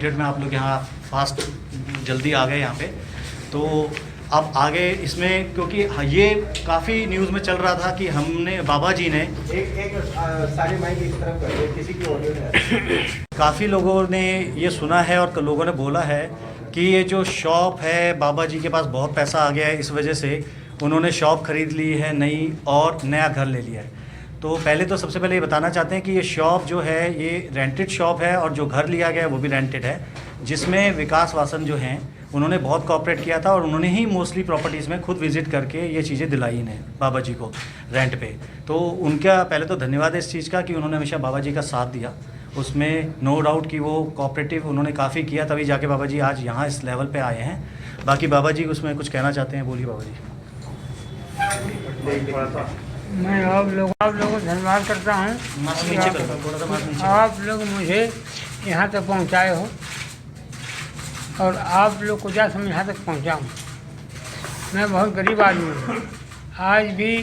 Period में आप लोग यहाँ फास्ट जल्दी आ गए यहाँ पे। तो अब आगे इसमें क्योंकि ये काफ़ी न्यूज़ में चल रहा था कि हमने बाबा जी ने सारी माइक इस तरफ कर दो, किसी की ऑडियो नहीं। काफ़ी लोगों ने ये सुना है और लोगों ने बोला है कि ये जो शॉप है बाबा जी के पास बहुत पैसा आ गया है, इस वजह से उन्होंने शॉप ख़रीद ली है नई और नया घर ले लिया है। तो पहले तो सबसे पहले ये बताना चाहते हैं कि ये शॉप जो है ये रेंटेड शॉप है और जो घर लिया गया है वो भी रेंटेड है, जिसमें विकास वासन जो हैं उन्होंने बहुत कॉपरेट किया था और उन्होंने ही मोस्टली प्रॉपर्टीज़ में खुद विज़िट करके ये चीज़ें दिलाई इन्हें बाबा जी को रेंट पे। तो उनका पहले तो धन्यवाद है इस चीज़ का कि उन्होंने हमेशा बाबा जी का साथ दिया, उसमें नो डाउट कि वो कॉपरेटिव उन्होंने काफ़ी किया, तभी जाके बाबा जी आज यहाँ इस लेवल पे आए हैं। बाकी बाबा जी उसमें कुछ कहना चाहते हैं, बोलिए बाबा जी। मैं आप लोगों को धन्यवाद करता हूँ। आप लोग मुझे यहाँ तक पहुँचाए हो और आप लोग को जैसे मैं यहाँ तक पहुँचा हूँ। मैं बहुत गरीब आदमी हूँ। आज भी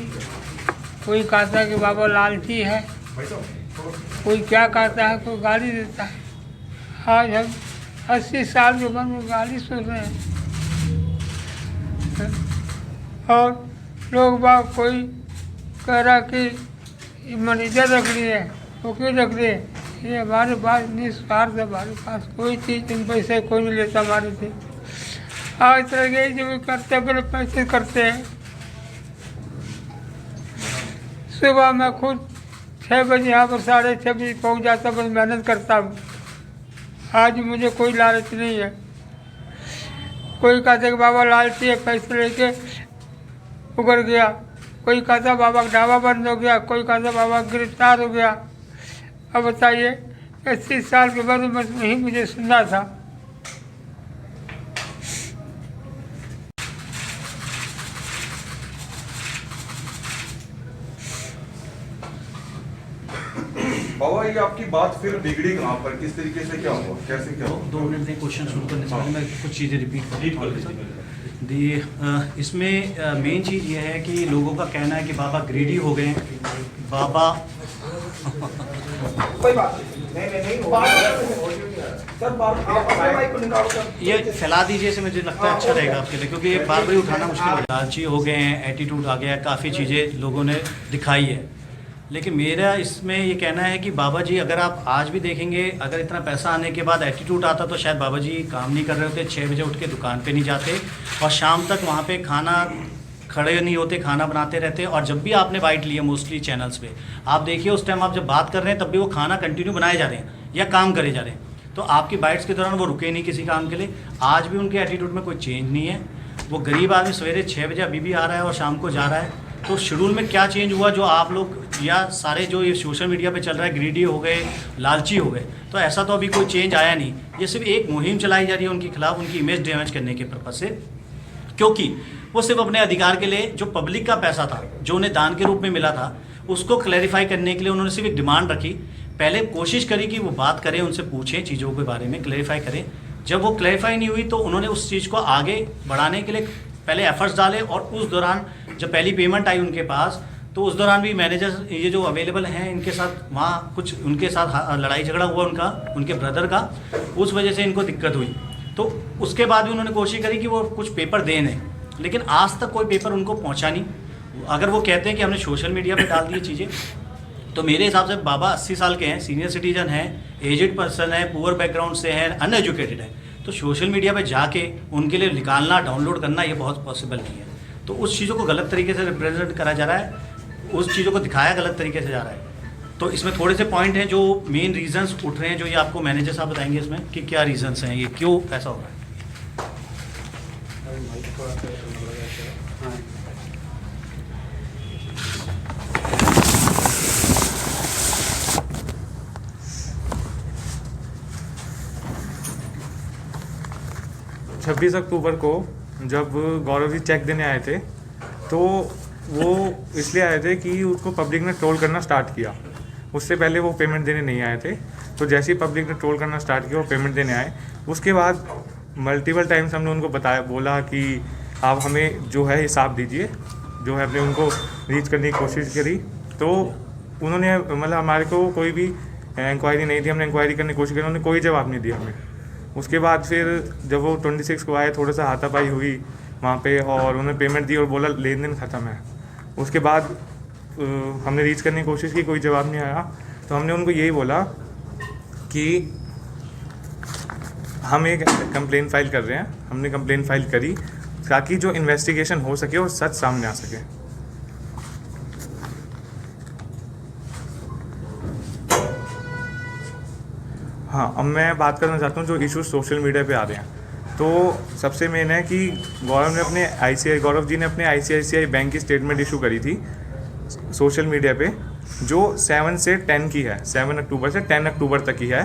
कोई कहता है कि बाबा लालची है, कोई क्या कहता है, कोई गाली देता है। आज हम 80 साल के उम्र में गाली सुन रहे हैं और लोग बाग कोई कह रहा कि मैनेजर रख लिए, वकील रख लिए। ये हमारे पास निस्वार्थ है, हमारे पास कोई चीज़ इन पैसे कोई नहीं लेता हमारे से। आज तरह के जो भी करते बड़े पैसे करते हैं। सुबह मैं खुद 6 बजे यहाँ पर 6:30 बजे पहुँच जाता, बस मेहनत करता हूँ। आज मुझे कोई लालच नहीं है। कोई कहते कि बाबा लालची है, पैसे लेके उगड़ गया, कोई कहता बाबा का ढाबा बंद हो गया, कोई कहता बाबा गिरफ्तार हो गया। अब बताइए 80 साल के बाद बस वही मुझे सुनना था। बाबा ये आपकी बात फिर बिगड़ी कहाँ पर, किस तरीके से, क्या हुआ, कैसे क्या हुआ? 2 मिनट में क्वेश्चन शुरू करने से पहले मैं कुछ चीज़ें रिपीट इसमें मेन चीज़ ये है कि लोगों का कहना है कि बाबा ग्रीडी हो गए हैं। बाबा कोई बात नहीं, सर बार आप अपने माइक को निकालो सर। ये फैला दीजिए, से मुझे लगता है अच्छा रहेगा आपके लिए, क्योंकि ये बार बार उठाना मुश्किल है। लालची हो गए हैं, एटीट्यूड आ गया है, काफ़ी चीज़ें लोगों ने दिखाई है। लेकिन मेरा इसमें ये कहना है कि बाबा जी अगर आप आज भी देखेंगे, अगर इतना पैसा आने के बाद एटीट्यूड आता तो शायद बाबा जी काम नहीं कर रहे होते, 6 बजे उठ के दुकान पे नहीं जाते और शाम तक वहाँ पे खाना खड़े नहीं होते, खाना बनाते रहते। और जब भी आपने बाइट लिया मोस्टली चैनल्स पे, आप देखिए उस टाइम आप जब बात कर रहे हैं तब भी वो खाना कंटिन्यू बनाए जा रहे हैं या काम करे जा रहे हैं। तो आपकी बाइट्स के दौरान वो रुके नहीं किसी काम के लिए। आज भी उनके एटीट्यूड में कोई चेंज नहीं है। वो गरीब आदमी सवेरे 6 बजे अभी भी आ रहा है और शाम को जा रहा है। तो शेड्यूल में क्या चेंज हुआ जो आप लोग या सारे जो ये सोशल मीडिया पे चल रहा है ग्रीडी हो गए, लालची हो गए, तो ऐसा तो अभी कोई चेंज आया नहीं। ये सिर्फ एक मुहिम चलाई जा रही है उनके खिलाफ, उनकी इमेज डैमेज करने के पर्पज से, क्योंकि वो सिर्फ अपने अधिकार के लिए जो पब्लिक का पैसा था जो उन्हें दान के रूप में मिला था उसको क्लैरिफाई करने के लिए उन्होंने सिर्फ एक डिमांड रखी। पहले कोशिश करी कि वो बात करें, उनसे पूछें चीज़ों के बारे में, क्लैरिफाई करें। जब वो क्लैरिफाई नहीं हुई तो उन्होंने उस चीज़ को आगे बढ़ाने के लिए पहले एफर्ट्स डाले। और उस दौरान जब पहली पेमेंट आई उनके पास तो उस दौरान भी मैनेजर ये जो अवेलेबल हैं इनके साथ वहाँ कुछ उनके साथ लड़ाई झगड़ा हुआ उनके ब्रदर का, उस वजह से इनको दिक्कत हुई। तो उसके बाद भी उन्होंने कोशिश करी कि वो कुछ पेपर दें नहीं, लेकिन आज तक कोई पेपर उनको पहुँचा नहीं। अगर वो कहते हैं कि हमने सोशल मीडिया पर डाल दी चीज़ें, तो मेरे हिसाब से बाबा 80 साल के हैं, सीनियर सिटीजन हैं, एजेड पर्सन है, पुअर बैकग्राउंड से हैं, अनएजुकेटेड है। तो सोशल मीडिया पे जाके उनके लिए निकालना, डाउनलोड करना ये बहुत पॉसिबल नहीं है। तो उस चीज़ों को गलत तरीके से रिप्रेजेंट करा जा रहा है, उस चीज़ों को दिखाया गलत तरीके से जा रहा है। तो इसमें थोड़े से पॉइंट हैं जो मेन रीजंस उठ रहे हैं, जो ये आपको मैनेजर साहब बताएंगे इसमें कि क्या रीजंस हैं, ये क्यों ऐसा हो रहा है। 26 अक्टूबर को जब गौरव जी चेक देने आए थे तो वो इसलिए आए थे कि उसको पब्लिक ने ट्रोल करना स्टार्ट किया। उससे पहले वो पेमेंट देने नहीं आए थे। तो जैसे ही पब्लिक ने ट्रोल करना स्टार्ट किया वो पेमेंट देने आए। उसके बाद मल्टीपल टाइम्स हमने उनको बोला कि आप हमें जो है हिसाब दीजिए, जो है हमने उनको रीच करने की कोशिश करी। तो उन्होंने मतलब हमारे को कोई भी इंक्वायरी नहीं थी, हमने इंक्वायरी करने की कोशिश की, उन्होंने कोई जवाब नहीं दिया हमें। उसके बाद फिर जब वो 26 को आए, थोड़ा सा हाथापाई हुई वहाँ पे और उन्होंने पेमेंट दी और बोला लेन देन ख़त्म है। उसके बाद हमने रीच करने की कोशिश की, कोई जवाब नहीं आया। तो हमने उनको यही बोला कि हम एक कंप्लेन फाइल कर रहे हैं। हमने कंप्लेन फाइल करी ताकि जो इन्वेस्टिगेशन हो सके और सच सामने आ सके। हाँ, अब मैं बात करना चाहता हूँ जो इशू सोशल मीडिया पे आ रहे हैं। तो सबसे मेन है कि गौरव जी ने अपने ICICI बैंक की स्टेटमेंट इशू करी थी सोशल मीडिया पे, जो 7 से 10 की है, 7 अक्टूबर से 10 अक्टूबर तक की है।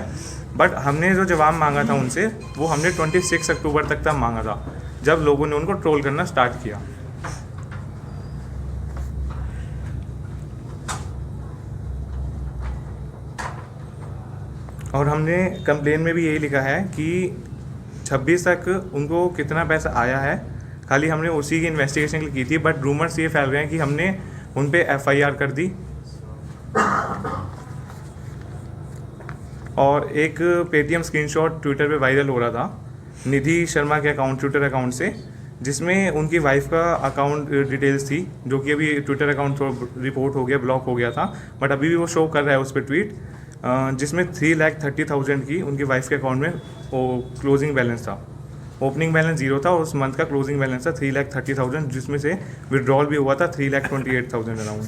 बट हमने जो जवाब मांगा था उनसे, वो हमने 26 अक्टूबर तक मांगा था, जब लोगों ने उनको ट्रोल करना स्टार्ट किया। और हमने कंप्लेन में भी यही लिखा है कि 26 तक उनको कितना पैसा आया है, खाली हमने उसी की इन्वेस्टिगेशन के लिए की थी। बट रूमर्स ये फैल रहे हैं कि हमने उन पे FIR कर दी। और एक पेटीएम स्क्रीनशॉट ट्विटर पे वायरल हो रहा था निधि शर्मा के अकाउंट, ट्विटर अकाउंट से, जिसमें उनकी वाइफ का अकाउंट डिटेल्स थी, जो कि अभी ट्विटर अकाउंट रिपोर्ट हो गया, ब्लॉक हो गया था। बट अभी भी वो शो कर रहा है उस पर ट्वीट, जिसमें 3,30,000 की उनकी वाइफ के अकाउंट में वो क्लोजिंग बैलेंस था। ओपनिंग बैलेंस 0 था और उस मंथ का क्लोजिंग बैलेंस था 3,30,000, जिसमें से विड्रॉल भी हुआ था 3,28,000 अराउंड।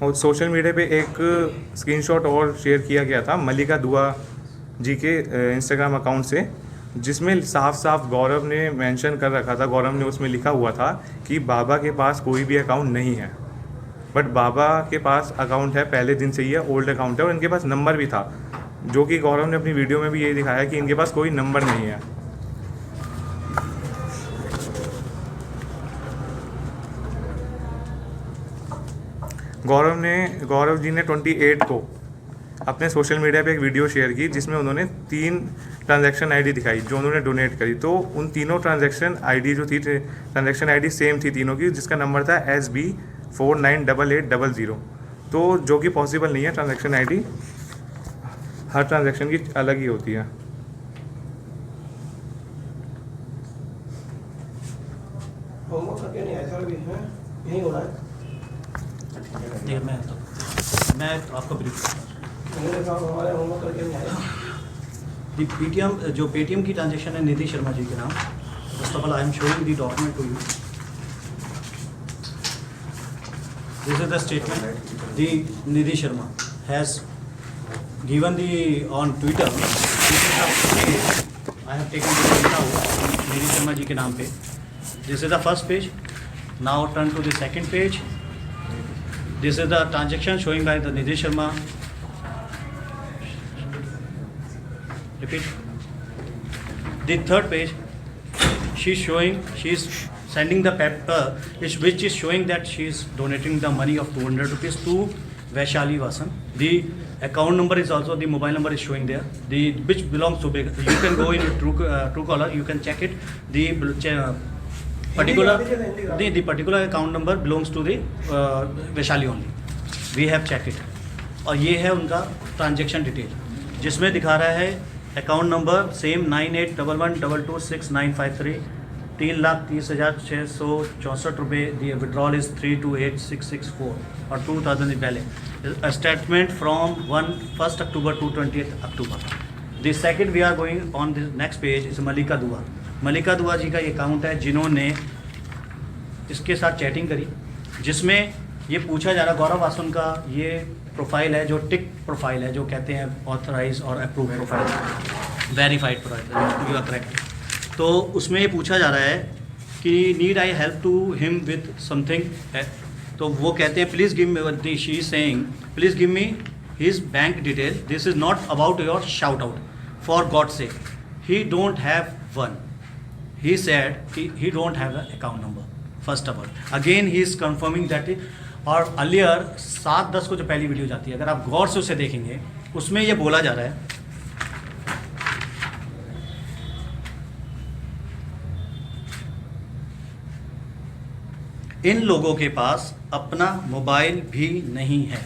और सोशल मीडिया पे एक स्क्रीनशॉट और शेयर किया गया था मल्लिका दुआ जी के इंस्टाग्राम अकाउंट से, जिसमें साफ साफ गौरव ने मेंशन कर रखा था, गौरव ने उसमें लिखा हुआ था कि बाबा के पास कोई भी अकाउंट नहीं है। बट बाबा के पास अकाउंट है, पहले दिन से ही है, ओल्ड अकाउंट है, और इनके पास नंबर भी था, जो कि गौरव ने अपनी वीडियो में भी यही दिखाया कि इनके पास कोई नंबर नहीं है। गौरव जी ने 28 को अपने सोशल मीडिया पे एक वीडियो शेयर की, जिसमें उन्होंने 3 ट्रांजैक्शन आईडी दिखाई जो उन्होंने डोनेट करी। तो उन तीनों ट्रांजैक्शन आईडी जो थी, ट्रांजैक्शन आईडी सेम थी तीनों की, जिसका नंबर था SB498800। तो जो कि पॉसिबल नहीं है, ट्रांजैक्शन आईडी हर ट्रांजैक्शन की अलग ही होती है। होमवर्क करके नहीं आया सर अभी, हैं? यहीं हो रहा है। देखिए मैं आपको ब्रीफ करता हूँ। मेरे साथ हमारे होमवर्क करके नहीं आया। जो पेटीएम की ट्रांजेक्शन है निधि शर्मा जी के नाम। First of all I am showing the document to you. This is the statement the Nidhi Sharma has given the on Twitter. I have taken this out Nidhi Sharma ji के नाम पे। This is the first page. Now turn to the second page. This is the transaction showing by the Nidhi Sharma. Repeat. The third page, she's sending the paper, which is showing that she is donating the money of 200 rupees to Vaishali Vasan. The account number is also, the mobile number is showing there. Which belongs to, you can go in Truecaller, you can check it. The particular account number belongs to the Vaishali only. We have checked it. और ये है उनका transaction detail, जिसमें दिखा रहा है account number same 9811226953, 3,30,664 रुपये। दी withdrawal is 328,664 और 2,000 is balance. Statement from 1 October to 20 October। The second we are going on the next page is Mallika Dua. Mallika दुआ जी का ये अकाउंट है, जिन्होंने इसके साथ चैटिंग करी, जिसमें ये पूछा जा रहा, गौरव वासन का ये प्रोफाइल है जो टिक प्रोफाइल है, जो कहते हैं ऑथराइज और approve profile, verified profile, you are correct. तो उसमें ये पूछा जा रहा है कि need I help to him with something. तो वो कहते हैं please give me, she is saying please give me his bank detail. This is not about your shout out, for God sake he don't have one. He said he don't have an account number. First of all, again he is confirming that और earlier 7-10 को जो पहली video जाती है, अगर आप गौर से उसे देखेंगे, उसमें ये बोला जा रहा है इन लोगों के पास अपना मोबाइल भी नहीं है।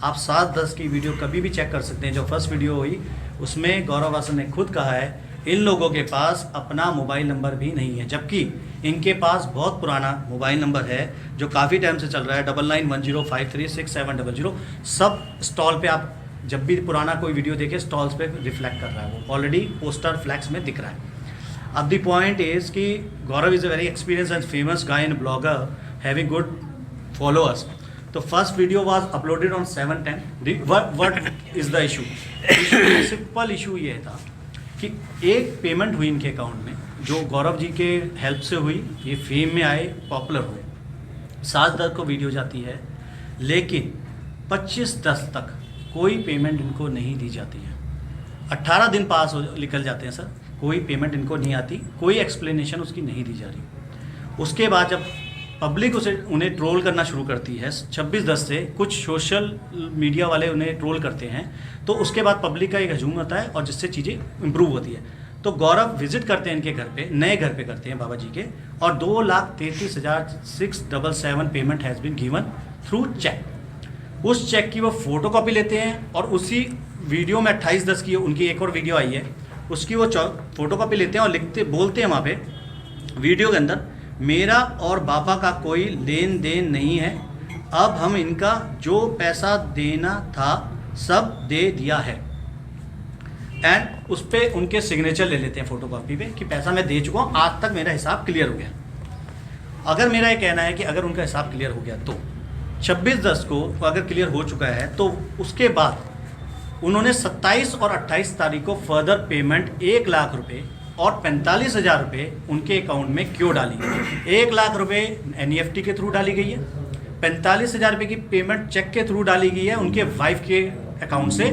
आप 7-10 की वीडियो कभी भी चेक कर सकते हैं। जो फर्स्ट वीडियो हुई उसमें गौरव वासन ने खुद कहा है इन लोगों के पास अपना मोबाइल नंबर भी नहीं है, जबकि इनके पास बहुत पुराना मोबाइल नंबर है जो काफ़ी टाइम से चल रहा है 9910536700। सब स्टॉल पे आप जब भी पुराना कोई वीडियो देखे स्टॉल्स पे रिफ्लेक्ट कर रहा है, वो ऑलरेडी पोस्टर फ्लैक्स में दिख रहा है। अब द पॉइंट इज़ कि Gaurav is a very experience and famous guy and blogger having good followers. तो first video was uploaded on 7/10। What is the issue? Simple issue ये था कि एक पेमेंट हुई इनके अकाउंट में जो गौरव जी के हेल्प से हुई, ये फेम में आए, पॉपुलर हुए, 7-10 को वीडियो जाती है, लेकिन 25-10 तक कोई पेमेंट इनको नहीं दी जाती है। 18 दिन पास हो निकल जाते हैं सर, कोई पेमेंट इनको नहीं आती, कोई एक्सप्लेनेशन उसकी नहीं दी जा रही। उसके बाद जब पब्लिक उन्हें ट्रोल करना शुरू करती है 26-10 से, कुछ सोशल मीडिया वाले उन्हें ट्रोल करते हैं, तो उसके बाद पब्लिक का एक हजूम होता है और जिससे चीज़ें इम्प्रूव होती है। तो गौरव विजिट करते हैं इनके घर पे, नए घर पे करते हैं बाबा जी के, और 2,33,677 payment has been given through cheque. उस चेक की वो फोटो कॉपी लेते हैं और उसी वीडियो में 28-10 की उनकी एक और वीडियो आई है, उसकी वो फोटो कॉपी लेते हैं और बोलते हैं वहाँ पे वीडियो के अंदर, मेरा और बाबा का कोई लेन देन नहीं है, अब हम इनका जो पैसा देना था सब दे दिया है। एंड उस पर उनके सिग्नेचर ले लेते हैं फोटो कॉपी पे कि पैसा मैं दे चुका हूँ, आज तक मेरा हिसाब क्लियर हो गया। अगर मेरा ये कहना है कि अगर उनका हिसाब क्लियर हो गया तो 26-10 को अगर क्लियर हो चुका है, तो उसके बाद उन्होंने 27 और 28 तारीख को फर्दर पेमेंट 1 लाख रुपए और 45,000 रुपये उनके अकाउंट में क्यों डाली? 1 लाख रुपए NEFT के थ्रू डाली गई है, 45,000 रुपये की पेमेंट चेक के थ्रू डाली गई है उनके वाइफ के अकाउंट से,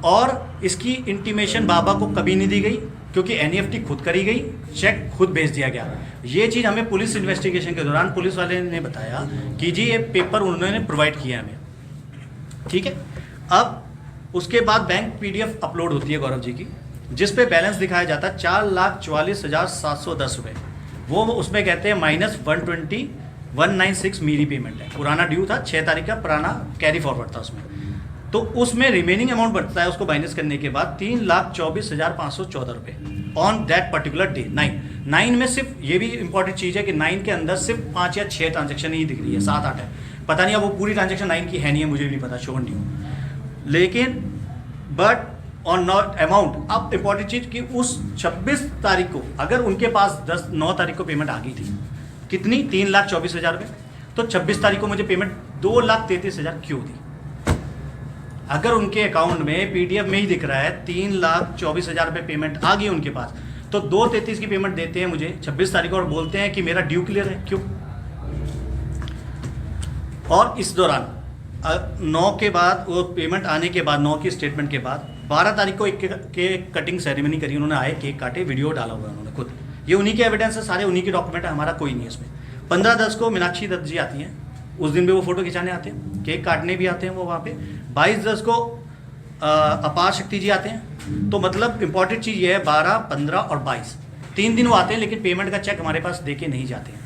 और इसकी इंटीमेशन बाबा को कभी नहीं दी गई क्योंकि NEFT खुद करी गई, चेक खुद भेज दिया गया। ये चीज़ हमें पुलिस इन्वेस्टिगेशन के दौरान पुलिस वाले ने बताया कि जी ये पेपर उन्होंने प्रोवाइड किया हमें, ठीक है। अब उसके बाद बैंक PDF अपलोड होती है गौरव जी की, जिस पे बैलेंस दिखाया जाता है 4,44,710 रुपये। वो उसमें कहते हैं -120,196 मेरी पेमेंट है, पुराना ड्यू था 6 तारीख का, पुराना कैरी फॉरवर्ड था उसमें। तो उसमें रिमेनिंग अमाउंट बढ़ता है उसको माइनस करने के बाद 3,24,514 रुपये ऑन दैट पर्टिकुलर डे 9 में। सिर्फ ये भी इंपॉर्टेंट चीज़ है कि 9 के अंदर सिर्फ 5 या 6 ट्रांजेक्शन ही दिख रही है, 7-8 है, पता नहीं अब वो पूरी ट्रांजेक्शन 9 की है नहीं है, मुझे नहीं पता, श्योर नहीं हूँ। लेकिन बट ऑन नॉट अमाउंट, अब इंपॉर्टेंट चीज़ कि उस 26 तारीख को अगर उनके पास 9 तारीख को पेमेंट आ गई थी, कितनी? 3,24,000 रुपये, तो 26 तारीख को मुझे पेमेंट 2,33,000 क्यों दी? अगर उनके अकाउंट में PDF में ही दिख रहा है 3,24,000 रुपये पेमेंट आ गई उनके पास, तो 2,33 की पेमेंट देते हैं मुझे 26 तारीख को और बोलते हैं कि मेरा ड्यू क्लियर है, क्यों? और इस दौरान 9 के बाद वो पेमेंट आने के बाद, 9 की स्टेटमेंट के बाद 12 तारीख को एक केक कटिंग सेरेमनी करी उन्होंने, आए केक काटे, वीडियो डाला हुआ है उन्होंने खुद, ये उन्हीं के एविडेंस है सारे, उन्हीं के डॉक्यूमेंट है, हमारा कोई नहीं है इसमें। 15-10 को मीनाक्षी दत्त जी आती हैं, उस दिन भी वो फोटो खिंचाने आते हैं, केक काटने भी आते हैं वो वहाँ पे। 22-10 को अपार शक्ति जी आते हैं। तो मतलब इंपॉर्टेंट चीज़ ये है 12, 15 और 22 3 दिन वो आते हैं, लेकिन पेमेंट का चेक हमारे पास दे के नहीं जाते हैं।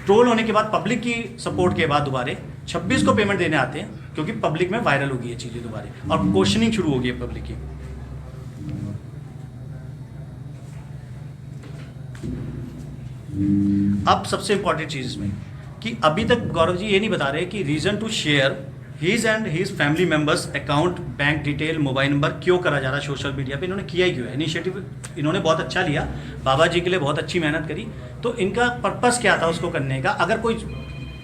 ट्रोल होने के बाद, पब्लिक की सपोर्ट के बाद दोबारे 26 को पेमेंट देने आते हैं, क्योंकि पब्लिक में वायरल हो गई है चीज़ें दोबारे और क्वेश्चनिंग शुरू हो गई है पब्लिक की। अब सबसे इंपॉर्टेंट चीज़ इसमें कि अभी तक गौरव जी ये नहीं बता रहे कि reason to share his and his family members account, bank detail, mobile number क्यों करा जा रहा है सोशल मीडिया पे? इन्होंने किया ही क्यों है? इनिशिएटिव इन्होंने बहुत अच्छा लिया, बाबा जी के लिए बहुत अच्छी मेहनत करी, तो इनका पर्पस क्या था उसको करने का? अगर कोई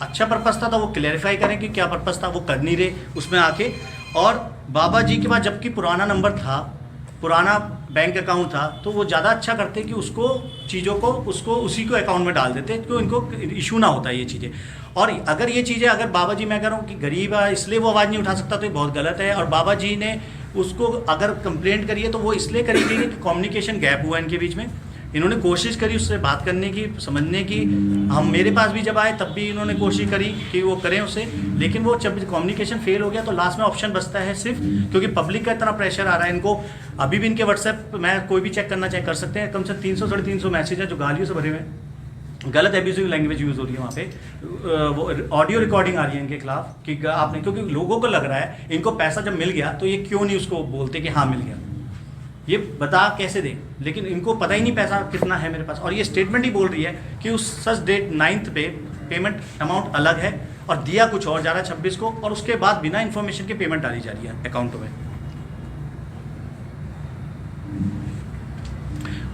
अच्छा पर्पस था तो वो क्लैरिफाई करें कि क्या पर्पस था, वो कर नहीं रहे उसमें आके। और बाबा जी के पास जबकि पुराना नंबर था, पुराना बैंक अकाउंट था, तो वो ज़्यादा अच्छा करते कि उसको चीज़ों को उसको उसी को अकाउंट में डाल देते, तो इनको इशू ना होता ये चीज़ें। और अगर ये चीज़ें, अगर बाबा जी, मैं कह रहा हूँ कि गरीब है इसलिए वो आवाज़ नहीं उठा सकता, तो ये बहुत गलत है। और बाबा जी ने उसको अगर कंप्लेंट करी है तो वो इसलिए करी गई कि कम्युनिकेशन गैप हुआ इनके बीच में। इन्होंने कोशिश करी उससे बात करने की, समझने की। हम मेरे पास भी जब आए तब भी इन्होंने कोशिश करी कि वो करें उससे, लेकिन वो जब कम्युनिकेशन फेल हो गया तो लास्ट में ऑप्शन बचता है सिर्फ, क्योंकि पब्लिक का इतना प्रेशर आ रहा है इनको। अभी भी इनके व्हाट्सएप मैं कोई भी चेक करना चाहे कर सकते हैं, कम से कम 300-350 मैसेज है जो गालियों से भरे हुए हैं, गलत एब्यूजिव लैंग्वेज यूज़ हो रही है वहाँ पे, वो ऑडियो रिकॉर्डिंग आ रही है इनके खिलाफ कि आपने, क्योंकि लोगों को लग रहा है इनको पैसा जब मिल गया तो ये क्यों नहीं उसको बोलते कि हाँ मिल गया, ये बता कैसे दें, लेकिन इनको पता ही नहीं पैसा कितना है मेरे पास। और ये स्टेटमेंट ही बोल रही है कि उस सच डेट 9th पे पेमेंट अमाउंट अलग है और दिया कुछ और जा रहा है 26 को, और उसके बाद बिना इन्फॉर्मेशन के पेमेंट डाली जा रही है अकाउंटों में।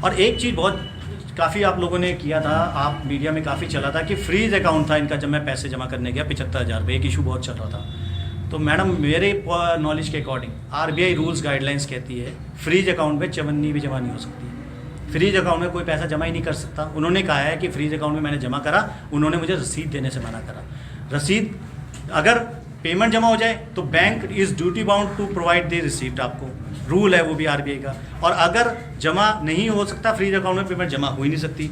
और एक चीज़ बहुत काफ़ी आप लोगों ने किया था, आप मीडिया में काफ़ी चला था कि फ्रीज अकाउंट था इनका जब मैं पैसे जमा करने गया 75,000 रुपये, एक इशू बहुत चल रहा था। तो मैडम मेरे नॉलेज के अकॉर्डिंग RBI रूल्स गाइडलाइंस कहती है फ्रीज अकाउंट में चवन्नी भी जमा नहीं हो सकती, फ्रीज अकाउंट में कोई पैसा जमा ही नहीं कर सकता। उन्होंने कहा है कि फ्रीज अकाउंट में मैंने जमा करा, उन्होंने मुझे रसीद देने से मना करा। रसीद अगर पेमेंट जमा हो जाए तो bank is duty bound to provide the receipt, आपको रूल है वो भी RBI का। और अगर जमा नहीं हो सकता फ्रीज अकाउंट में पेमेंट जमा हो ही नहीं सकती।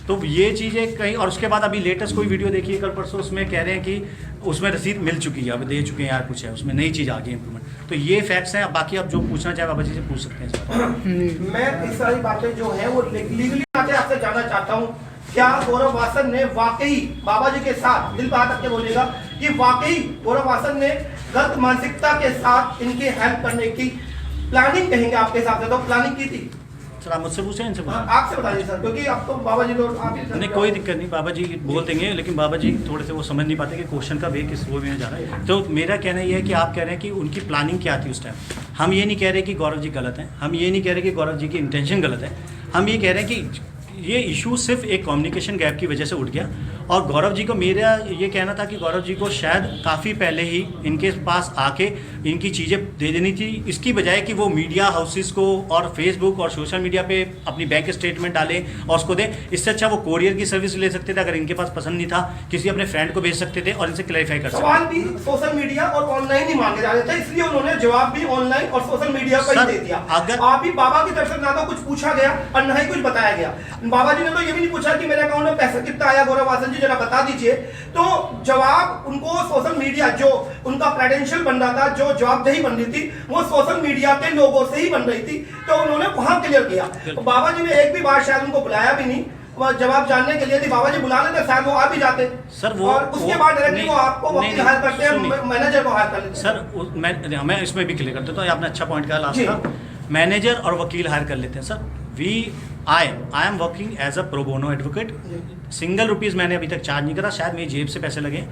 तो ये चीज़ें कहीं, और उसके बाद अभी लेटेस्ट कोई वीडियो देखिए कल परसों, उसमें कह रहे हैं कि उसमें रसीद मिल चुकी है, अब दे चुके हैं यार, कुछ है उसमें नई चीज़ आ गई इम्प्रूवमेंट। तो ये फैक्ट्स हैं, बाकी आप जो पूछना चाहे बाबा जी से पूछ सकते हैं। मैं इस सारी बातें जो है वो लीगली आपसे जानना चाहता हूँ, क्या गौरव वासन ने वाकई बाबा जी के साथ, दिल बात करके बोलिएगा, कि वाकई गौरव वासन ने गलत मानसिकता के साथ इनकी हेल्प करने की प्लानिंग, कहेंगे आपके हिसाब से तो प्लानिंग की थी? सर आप मुझसे पूछें, इनसे पूछें। आपसे बताइए सर, क्योंकि अब तो बाबा जी लोग आप ही नहीं कोई दिक्कत नहीं, बाबा जी बोल देंगे, लेकिन बाबा जी थोड़े से वो समझ नहीं पाते कि क्वेश्चन का वे किस वो में जा रहा है। तो मेरा कहना ये है कि आप कह रहे हैं कि उनकी प्लानिंग क्या थी उस टाइम। हम ये नहीं कह रहे कि गौरव जी गलत हैं, हम ये नहीं कह रहे कि गौरव जी की इंटेंशन गलत है, हम ये कह रहे हैं कि ये इशू सिर्फ एक कम्युनिकेशन गैप की वजह से उठ गया। और गौरव जी को मेरा ये कहना था कि गौरव जी को शायद काफ़ी पहले ही इनके पास आके इनकी चीज़ें दे देनी थी, इसकी बजाय कि वो मीडिया हाउसेस को और फेसबुक और सोशल मीडिया पे अपनी बैंक स्टेटमेंट डालें और उसको दें। इससे अच्छा वो कोरियर की सर्विस ले सकते थे, अगर इनके पास पसंद नहीं था किसी अपने फ्रेंड को भेज सकते थे और इनसे क्लैरिफाई कर सकते थे। सवाल भी सोशल मीडिया और ऑनलाइन ही मांगे जा रहे थे, इसलिए उन्होंने जवाब भी ऑनलाइन और सोशल मीडिया पर ही दे दिया। अगर आप ही बाबा की तरफ से ना तो कुछ पूछा गया और ना ही कुछ बताया गया। बाबा जी ने तो ये भी नहीं पूछा कि मेरे अकाउंट में पैसा कितना आया, गौरव वासन जी जरा बता दीजिए। तो जवाब उनको सोशल मीडिया, जो उनका क्रेडेंशियल बन रहा था, जो जवाबदेही बन रही थी, वो सोशल मीडिया के लोगों से ही बन रही थी, तो उन्होंने वहां क्लियर किया। तो बाबा जी ने एक भी बार शायद उनको बुलाया भी नहीं, जवाब जानने के लिए थी। बाबा जी बुला लेते शायद वो आ भी जाते सर, वो और उसके बाद डायरेक्टली वो आपको वकील हायर करते हैं, मैनेजर को हायर कर लेते हैं। सर मैं इसमें भी क्लियर कर देता हूँ, आपने अच्छा पॉइंट कहा लास्ट का, मैनेजर और वकील हायर कर लेते हैं। Sir I am working as a pro bono advocate, single rupees मैंने अभी तक चार्ज नहीं करा, शायद मेरी जेब से पैसे लगे।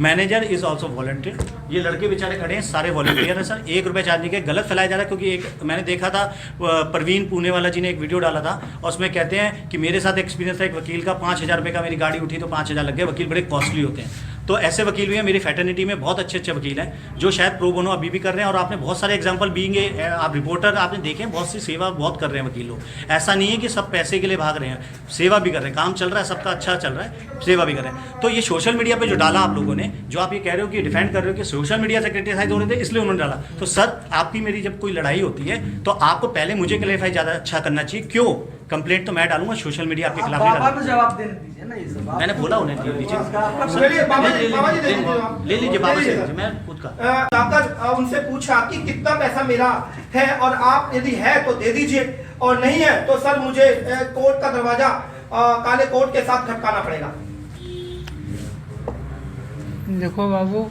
मैनेजर इज़ ऑल्सो वॉलंटियर, ये लड़के बेचारे खड़े हैं सारे वॉलंटियर हैं सर, 1 रुपये चार्ज नहीं किया। गलत फैलाया जा रहा है, क्योंकि एक मैंने देखा था प्रवीण पुणे वाला जी ने एक वीडियो डाला था और उसमें कहते हैं कि मेरे साथ एक्सपीरियंस था एक वकील का, 5,000 रुपये का मेरी गाड़ी उठी तो 5,000 लग गए। वकील बड़े कॉस्टली होते हैं, तो ऐसे वकील भी हैं मेरी फैटर्निटी में, बहुत अच्छे अच्छे वकील हैं जो शायद प्रो बोनो अभी भी कर रहे हैं। और आपने बहुत सारे एग्जांपल बीइंग आप रिपोर्टर आपने देखे हैं, बहुत सी सेवा बहुत कर रहे हैं वकील लोग। ऐसा नहीं है कि सब पैसे के लिए भाग रहे हैं, सेवा भी कर रहे हैं, काम चल रहा है सबका अच्छा चल रहा है, सेवा भी कर रहे हैं। तो ये सोशल मीडिया पे जो डाला आप लोगों ने, जो आप ये कह रहे हो कि डिफेंड कर रहे हो कि सोशल मीडिया से क्रिटिसाइज हो रहे थे इसलिए उन्होंने डाला, तो सर आपकी मेरी जब कोई लड़ाई होती है तो आपको पहले मुझे क्लैरिफाई ज़्यादा अच्छा करना चाहिए। क्यों कंप्लेंट तो मैं डालूंगा, सोशल मीडिया आपके खिलाफ नहीं डालूंगा। जवाब दे दीजिए ना, ये सब मैंने बोला उन्हें दे दीजिए, ले लीजिए बाबा से, मैं खुद का जाकर उनसे पूछा कि कितना पैसा मेरा है और आप यदि है तो दे दीजिए और नहीं है तो सर मुझे कोर्ट का दरवाजा काले कोर्ट के साथ खटकाना पड़ेगा। देखो बाबू,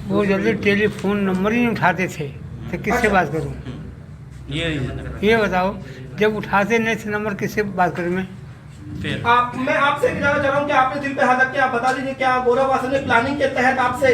वो जल्दी टेलीफोन नंबर ही नहीं उठाते थे तो किससे बात करूं? ये बताओ, जब उठाते नहीं थे नंबर किससे बात करूं मैं? फिर मैं आपसे भी जानना चाह रहा हूँ कि आपने दिल पे हाथ रख के आप बता दीजिए, क्या गौरव वासन ने प्लानिंग के तहत आपसे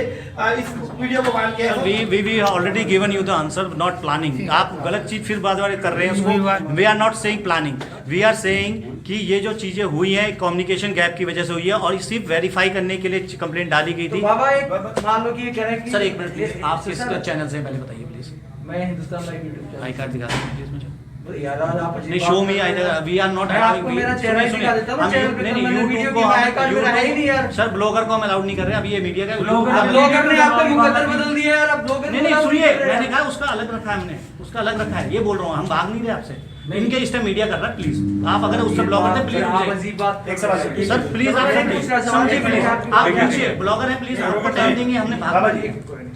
इस वीडियो को वायरल किया है? We already given you the answer, not planning. आप गलत चीज फिर बार बार कर रहे हैं उसको। We are not saying planning, we are saying कि ये जो चीजें हुई हैं कम्युनिकेशन गैप की वजह से हुई है और सिर्फ वेरीफाई करने के लिए कंप्लेंट डाली गई थी। तो बाबा एक मान लो कि ये कह रहे हैं कि सर एक मिनट प्लीज, आप किस चैनल से पहले बताइए प्लीज। मैं Hindustan live YouTube channel. I card दिखा दीजिए प्लीज मुझे। यार आप नहीं show me I, we are not आपको मेरा चैनल दिखा देता हूं, चैनल पे मैंने वीडियो की आई कार्ड मेरा है ही नहीं यार। सर ब्लॉगर को हम अलाउड नहीं कर रहे, अभी ये मीडिया का ब्लॉगर ने आपका मुकद्दर बदल दिया यार, अब ब्लॉगर नहीं सुनिए, मैंने कहा उसका अलग रखा है, हमने उसका अलग रखा है, ये बोल रहा हूँ, हम भाग नहीं रहे आपसे। इनके इस टाइम मीडिया कर रहा है, प्लीज आप अगर उससे ब्लॉगर थे प्लीज आप अजीब बात एक सवाल सर प्लीज आप समझिए, प्लीज आप पूछिए, ब्लॉगर है प्लीज, आपको टाइम देंगे, हमने बाबा जी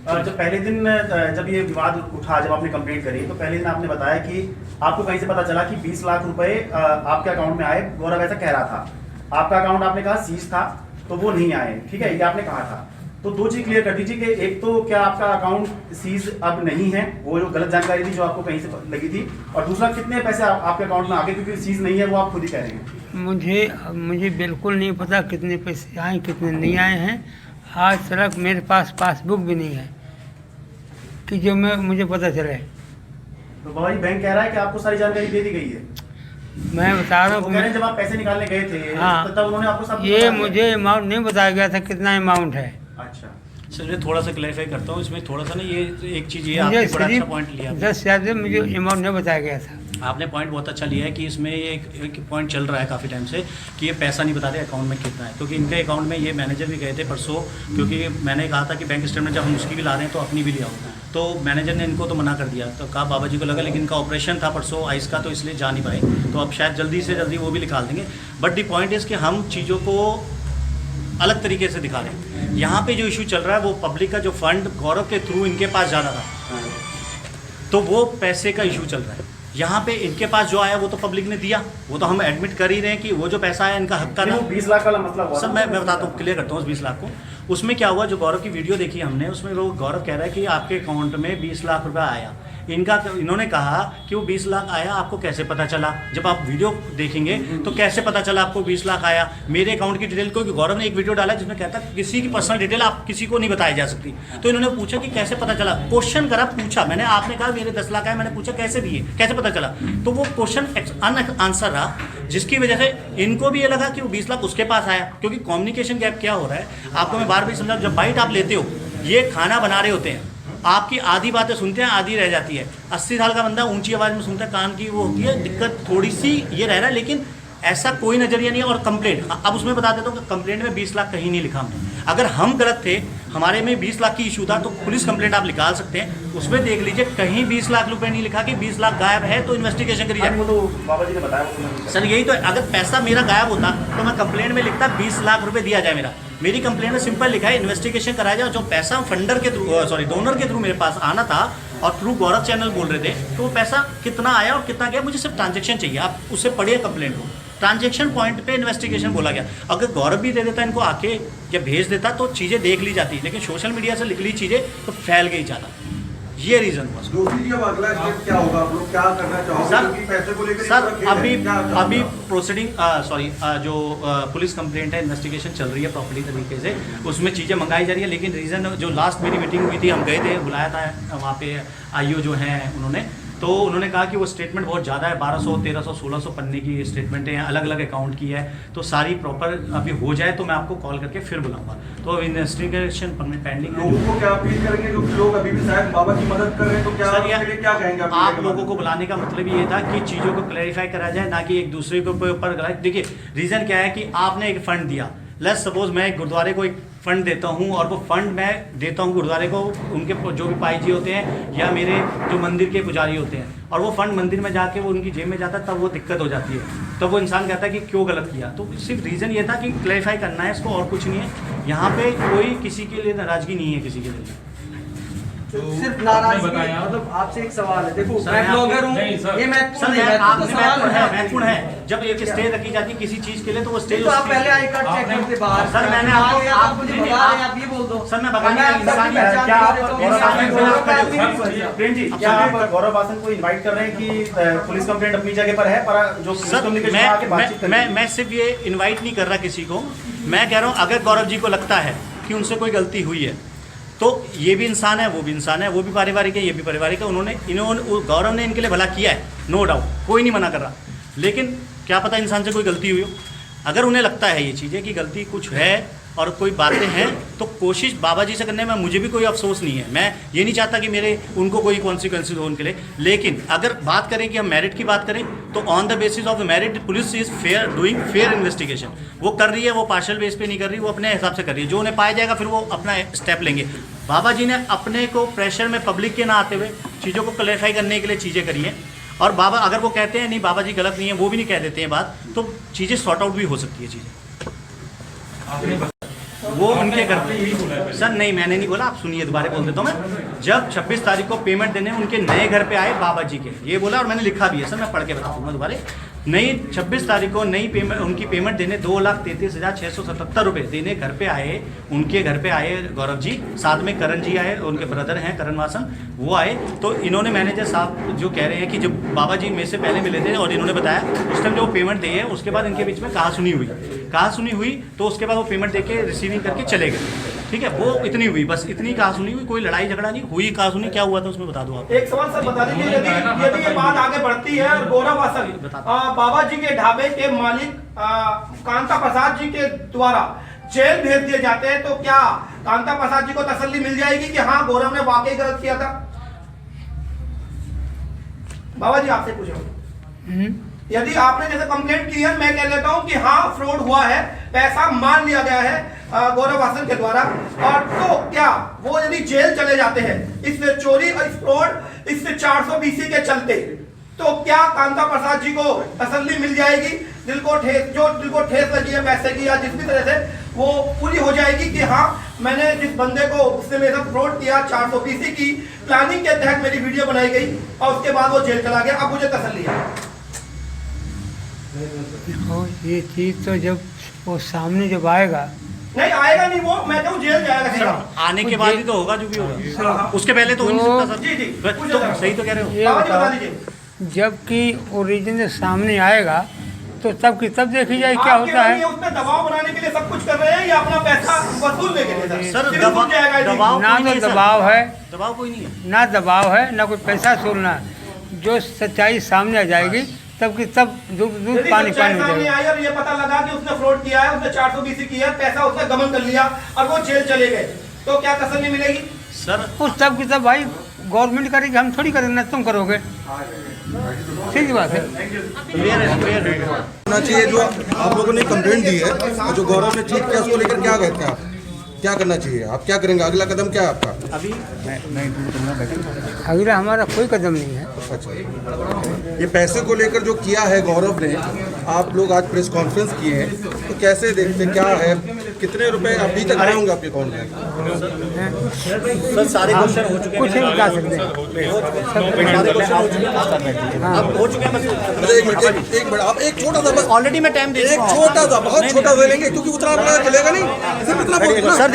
जब पहले दिन जब ये विवाद उठा, जब आपने कंप्लेंट करी तो पहले दिन आपने बताया कि आपको कहीं से पता चला कि 20 लाख रुपए आपके अकाउंट में आए, गौरव ऐसा कह रहा था। आपका अकाउंट आपने कहा सीज था तो वो नहीं आए, ठीक है, ये आपने कहा था। तो दो चीज क्लियर कर दीजिए कि एक तो क्या आपका अकाउंट सीज अब नहीं है, वो जो गलत जानकारी थी जो आपको कहीं से लगी थी, और दूसरा कितने पैसे आपके अकाउंट में आ गए, क्योंकि सीज नहीं है वो आप खुद ही कह रहे हैं। मुझे बिल्कुल नहीं पता कितने पैसे आए कितने नहीं आए हैं। आज तक मेरे पास पासबुक भी नहीं है कि जो मुझे पता चले। तो बाबा जी बैंक कह रहा है कि आपको सारी जानकारी दे दी गई है। मैं बता रहा वो कह रहे हैं हूँ जब आप पैसे निकालने गए थे हाँ, तब उन्होंने आपको सब ये बता दिया। मुझे अमाउंट नहीं बताया गया था कितना अमाउंट है। अच्छा, सर मैं थोड़ा सा क्लैरिफाई करता हूँ इसमें, थोड़ा सा ना ये एक चीज़ ये मुझे आपने बड़ा अच्छा सिर्फ पॉइंट लिया। 10,000 से मुझे अमाउंट नहीं बताया गया था। आपने पॉइंट बहुत अच्छा लिया है कि इसमें ये एक पॉइंट चल रहा है काफ़ी टाइम से कि ये पैसा नहीं बता रहे अकाउंट में कितना है, क्योंकि इनके अकाउंट में ये मैनेजर भी गए थे परसों, क्योंकि मैंने कहा था कि बैंक स्टेटमेंट जब हम उसकी भी ला रहे हैं तो अपनी भी ले आओ, तो मैनेजर ने इनको तो मना कर दिया। तो कहा बाबा जी को लगा, लेकिन इनका ऑपरेशन था परसों आइस का, तो इसलिए जा नहीं पाए, तो अब शायद जल्दी से जल्दी वो भी निकाल देंगे। बट दी पॉइंट इज़ कि हम चीज़ों को अलग तरीके से दिखा रहे हैं। यहाँ पे जो इशू चल रहा है वो पब्लिक का जो फंड गौरव के थ्रू इनके पास जाना था, तो वो पैसे का इशू चल रहा है। यहाँ पे इनके पास जो आया वो तो पब्लिक ने दिया, वो तो हम एडमिट कर ही रहे हैं कि वो जो पैसा आया इनका हक का वो ना। 20 लाख वाला मसला हुआ सर मैं बताता हूँ, क्लियर करता हूँ उस 20 लाख को। उसमें क्या हुआ, जो गौरव की वीडियो देखी हमने, उसमें वो गौरव कह रहा है कि आपके अकाउंट में 20 लाख रुपया आया। इन्होंने कहा कि वो 20 लाख आया, आपको कैसे पता चला? जब आप वीडियो देखेंगे तो कैसे पता चला आपको 20 लाख आया? मेरे अकाउंट की डिटेल, क्योंकि गौरव ने एक वीडियो डाला जिसमें कहता किसी की पर्सनल डिटेल आप किसी को नहीं बताई जा सकती। तो इन्होंने पूछा कि कैसे पता चला, क्वेश्चन करा, पूछा मैंने, आपने कहा मेरे 10 लाख आए, मैंने पूछा कैसे दिए, कैसे पता चला? तो वो क्वेश्चन आंसर रहा, जिसकी वजह से इनको भी ये लगा कि वो 20 लाख उसके पास आया। क्योंकि कम्युनिकेशन गैप क्या हो रहा है आपको मैं बार बार समझा, जब बाइट आप लेते हो, ये खाना बना रहे होते हैं, आपकी आधी बातें सुनते हैं, आधी रह जाती है। 80 साल का बंदा ऊंची आवाज़ में सुनता है, कान की वो होती है दिक्कत, थोड़ी सी ये रह रहा है, लेकिन ऐसा कोई नज़रिया नहीं है। और कंप्लेंट, अब उसमें बता देता हूँ कि कंप्लेंट में 20 लाख कहीं नहीं लिखा हमने। अगर हम गलत थे, हमारे में 20 लाख की इशू था, तो पुलिस कंप्लेंट आप निकाल सकते हैं, उसमें देख लीजिए कहीं 20 लाख रुपए नहीं लिखा कि 20 लाख गायब है, तो इन्वेस्टिगेशन करी जाए। वो तो बाबा जी ने बताया वो तो मैं- सर यही तो है, अगर पैसा मेरा गायब होता तो मैं कंप्लेंट में लिखता 20 लाख रुपए दिया जाए मेरा। मेरी कंप्लेंट में सिंपल लिखा है इन्वेस्टिगेशन कराया जाए, जो पैसा फंडर के थ्रू, सॉरी डोनर के थ्रू मेरे पास आना था और थ्रू गौरव चैनल बोल रहे थे, तो वो पैसा कितना आया और कितना गया, मुझे सिर्फ ट्रांजैक्शन चाहिए। आप उससे पढ़िए कंप्लेंट को, ट्रांजैक्शन पॉइंट पे इन्वेस्टिगेशन बोला गया। अगर गौरव भी दे देता इनको आके या भेज देता तो चीज़ें देख ली जाती, लेकिन सोशल मीडिया से लिख ली चीज़ें तो फैल गई ज़्यादा, ये रीज़न हुआ। दूसरी अब अगला स्टेप क्या होगा, आप लोग क्या करना चाहोगे? सर, क्योंकि पैसे को लेकर सर इतना खेल है, क्या करना अभी चाहोगे? प्रोसीडिंग जो पुलिस कंप्लेंट है, इन्वेस्टिगेशन चल रही है प्रॉपर्ली तरीके से, उसमें चीज़ें मंगाई जा रही है। लेकिन रीज़न जो लास्ट मेरी मीटिंग हुई थी, हम गए थे, बुलाया था वहाँ पे आईओ जो हैं उन्होंने, तो उन्होंने कहा कि वो स्टेटमेंट बहुत ज़्यादा है, 1200, 1300, 1600 पन्ने की स्टेटमेंटें हैं, अलग अलग अकाउंट की है, तो सारी प्रॉपर अभी हो जाए तो मैं आपको कॉल करके फिर बुलाऊंगा। तो इन्वेस्टिगेशन पेंडिंग है। लोगों को क्या अपील करेंगे जो लोग अभी भी शायद बाबा की मदद कर रहे हैं, तो क्या सर, उसके लिए क्या कहेंगे आप लोगों को बुलाने का मतलब ये था कि चीज़ों को क्लैरिफाई करा जाए, ना कि एक दूसरे के ऊपर। देखिए रीज़न क्या है कि आपने एक फ़ंड दिया, लेट्स सपोज मैं एक गुरुद्वारे को एक फ़ंड देता हूँ और वो फ़ंड मैं देता हूँ गुरुद्वारे को, उनके जो भी पाई जी होते हैं या मेरे जो मंदिर के पुजारी होते हैं, और वो फ़ंड मंदिर में जाके वो उनकी जेब में जाता है, तब वो दिक्कत हो जाती है। तब वो इंसान कहता है कि क्यों गलत किया। तो सिर्फ रीज़न ये था कि क्लैरिफाई करना है इसको, और कुछ नहीं है। यहाँ पे कोई किसी के लिए नाराज़गी नहीं है किसी के लिए। सिर्फ नाराजगी, मतलब आपसे एक सवाल है, देखो सर, मैं मैं ब्लॉगर हूँ, सर, ये महत्वपूर्ण सर, है, आपने तो सवाल महत्वपूर्ण है। जब एक स्टे रखी जाती है किसी चीज़ के लिए, तो वो स्टे तो आप पहले आई कार्ड चेक करते बाहर। सर, मैंने आप आपको- आप मुझे नहीं, भगा रहे हैं, आप- आप ये बोल दो। सर, मैं भगाने मैं का आपकी इंसान नहीं, पहचान क्या नहीं आप कर रहा हूँ, गौरव इंसान बासन को को- मैं आदमी नहीं समझता। प्रेम जी, क्या आप गौरव बासन को इनवाइट कर रहे हैं कि पुलिस कंप्लेंट अपनी जगह पर है, पर जो पुलिस सर, कम्युनिकेशन में आके बातचीत करें? मैं सिर्फ ये इनवाइट नहीं कर रहा किसी को, मैं कह रहा हूँ अगर गौरव जी को लगता है कि उनसे कोई गलती हुई है, तो ये भी इंसान है, वो भी इंसान है, वो भी पारिवारिक है, ये भी पारिवारिक है। इन्होंने गौरव ने इनके लिए भला किया है, नो डाउट, कोई नहीं मना कर रहा, लेकिन क्या पता इंसान से कोई गलती हुई हो। अगर उन्हें लगता है ये चीज़ें कि गलती कुछ है और कोई बातें हैं, तो कोशिश बाबा जी से करने में मुझे भी कोई अफसोस नहीं है। मैं ये नहीं चाहता कि मेरे उनको कोई कॉन्सिक्वेंसेज हो उनके लिए, लेकिन अगर बात करें कि हम मेरिट की बात करें, तो on the basis of the merit police is fair, doing fair investigation. वो कर रही है, वो पार्शियल बेस पे नहीं कर रही, वो अपने हिसाब से कर रही है। जो उन्हें पाया जाएगा फिर वो अपना स्टेप लेंगे। बाबा जी ने अपने को प्रेशर में पब्लिक के ना आते हुए चीज़ों को क्लैरिफाई करने के लिए चीज़ें करी हैं, और बाबा अगर वो कहते हैं नहीं बाबा जी गलत नहीं है, वो भी नहीं कह देते हैं बात, तो चीज़ें सॉर्ट आउट भी हो सकती है चीज़ें। वो उनके घर पे सर, नहीं मैंने नहीं बोला, आप सुनिए, दोबारा बोल देता हूँ मैं। जब 26 तारीख को पेमेंट देने उनके नए घर पे आए बाबा जी के, ये बोला और मैंने लिखा भी है सर, मैं पढ़ के बताऊँगा दोबारा। नई 26 तारीख को नई पेमेंट, उनकी पेमेंट देने 2,33,677 रुपये देने घर पे आए, उनके घर पे आए गौरव जी, साथ में करण जी आए, उनके ब्रदर हैं करण वासन, वो आए। तो इन्होंने मैनेजर साहब जो कह रहे हैं कि जब बाबा जी मेरे से पहले मिले थे और इन्होंने बताया उस टाइम जो पेमेंट दी है उसके बाद इनके बीच में कहासुनी हुई, तो उसके बाद वो पेमेंट दे के रिसीविंग करके चले गए। ठीक है, वो इतनी हुई, बस इतनी कहासुनी हुई, कोई लड़ाई झगड़ा नहीं हुई। कहासुनी क्या हुआ था उसमें बता दो आप। एक सवाल सर बता दीजिए, यदि ये बात आगे बढ़ती है और गौरव वासन बाबा जी के ढाबे के मालिक कांता प्रसाद जी के द्वारा जेल भेज दिए जाते हैं, तो क्या कांता प्रसाद जी को तसल्ली मिल जाएगी कि हाँ गौरव ने वाकई गलत किया था? बाबा जी आपसे पूछो, यदि आपने जैसे कंप्लेंट की है, मैं कह लेता हूं कि हाँ फ्रॉड हुआ है, पैसा मान लिया गया है गौरव वासन के द्वारा, और तो क्या वो यदि जेल चले जाते हैं इस चोरी और इस फ्रॉड, इस 420 के चलते, तो क्या कांता प्रसाद जी को तसल्ली मिल जाएगी? दिल को ठेस लगी है पैसे की या जिस भी तरह से वो पूरी हो जाएगी कि हाँ मैंने जिस बंदे को उसने मेरे साथ फ्रॉड किया, 420 की प्लानिंग के तहत मेरी वीडियो बनाई गई और उसके बाद वो जेल चला गया, अब मुझे तसल्ली है। ये चीज़ तो जब वो सामने जब आएगा, नहीं आएगा नहीं, वो मैं कहूँ जेल जाएगा सीधा। आने के बाद ही तो होगा जो भी होगा, उसके पहले तो हो नहीं सकता सर। जी जी तो सही तो कह रहे हो। ये बाबा जी बता बताओ, दीजिए, जबकि ओरिजिनल सामने आएगा तो तब की तब देखी जाए क्या आपके होता लिए है। उसमें दबाव बनाने के लिए सब कुछ कर रहे हैं या अपना पैसा वसूलने के लिए? सर सिर्फ छूट जाएगा ये। दबाव ना कोई नहीं तो है सर। दबाव है, दबाव कोई नहीं है। ना दबाव है, ना कोई पैसा सूलना है। जो सच्चाई सामने आ जाएगी तब की तब दूध यदि पानी सच्चाई पानी हो सामने जाएगा। आई और ये पता लगा कि उसने फ्रॉड किया है, उसने 420 किया है, पैसा उसने गबन कर लिया और वो जेल चले गए, तो क्या तसल्ली मिलेगी? सर उस तब की तब भाई गवर्नमेंट करेगी, हम थोड़ी करेंगे, ना तुम करोगे। सीधी बात है। क्लियर है। होना चाहिए। जो आप लोगों ने कंप्लेंट दी है और जो गौरव ने चीट किया उसको लेकर क्या कहते हैं आप? क्या करना चाहिए? आप क्या करेंगे? अगला कदम क्या है आपका? अभी मैं अगला हमारा कोई कदम नहीं है। अच्छा, ये पैसे को लेकर जो किया है गौरव ने, आप लोग आज प्रेस कॉन्फ्रेंस किए हैं, तो कैसे देखते हैं? क्या है, कितने रुपए अभी तक आए होंगे आपके अकाउंट में? सर सारे क्वेश्चन हो चुके कुछ नहीं बता सकते। सारे क्वेश्चन हो चुके हैं, अब हो चुके हैं। बस एक मिनट आप एक छोटा सा बस ऑलरेडी मैं टाइम दे एक छोटा सा बहुत छोटा दे लेंगे क्योंकि उतना बड़ा चलेगा नहीं, सिर्फ इतना बोल